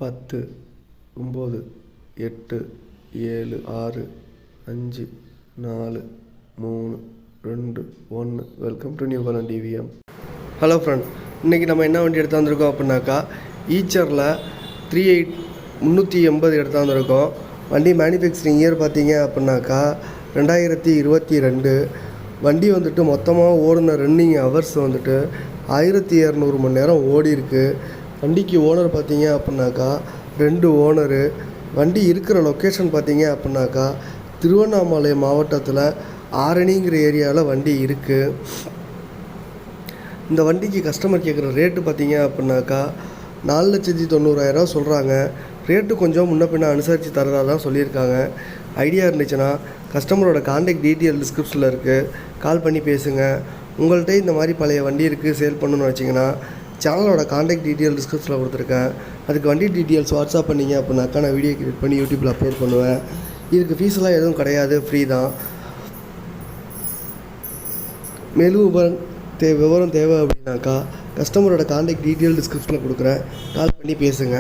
10 9 8 7 6 5 4 3 2 1. Welcome to new colon TVM. Hello friend, இன்றைக்கி நம்ம என்ன வண்டி எடுத்து வந்திருக்கோம் அப்படின்னாக்கா ஈச்சரில் 380 எடுத்து வந்திருக்கோம். வண்டி மேனுஃபேக்சரிங் இயர் பார்த்தீங்க அப்படின்னாக்கா 2022. வண்டி வந்துட்டு மொத்தமாக ஓடின ரன்னிங் ஹவர்ஸ் வந்துட்டு 1200 மணி நேரம் ஓடி இருக்குது. வண்டிக்கு ஓனர் பார்த்தீங்க அப்படின்னாக்கா 2 ஓனரு. வண்டி இருக்கிற லொக்கேஷன் பார்த்தீங்க அப்படின்னாக்கா திருவண்ணாமலை மாவட்டத்தில் ஆரணிங்கிற ஏரியாவில் வண்டி இருக்குது. இந்த வண்டிக்கு கஸ்டமர் கேட்குற ரேட்டு பார்த்தீங்க அப்படின்னாக்கா 4,90,000 சொல்கிறாங்க. ரேட்டு கொஞ்சம் முன்ன பின்ன அனுசரித்து தரதாக தான் சொல்லியிருக்காங்க. ஐடியா இருந்துச்சுன்னா கஸ்டமரோட கான்டாக்ட் டீட்டெயில் டிஸ்கிரிப்ஷனில் இருக்குது, கால் பண்ணி பேசுங்க. உங்கள்கிட்ட இந்த மாதிரி பழைய வண்டி இருக்குது சேல் பண்ணணும்னு வச்சிங்கன்னா சேனலோட கான்டாக்ட் டீட்டெயில் டிஸ்கிரிப்ஷனில் கொடுத்துருக்கேன். அதுக்கு வண்டி டீட்டெயில்ஸ் வாட்ஸ்அப் பண்ணிங்க அப்படின்னாக்கா நான் வீடியோ கிரியேட் பண்ணி யூடியூப்பில் அப்லோட் பண்ணுவேன். இதுக்கு ஃபீஸ்லாம் எதுவும் கிடையாது, ஃப்ரீ தான். மேலும் விவரம் தேவை அப்படின்னாக்கா கஸ்டமரோட கான்டாக்ட் டீட்டெயில் டிஸ்கிரிப்ஷனில் கொடுக்குறேன், கால் பண்ணி பேசுங்க.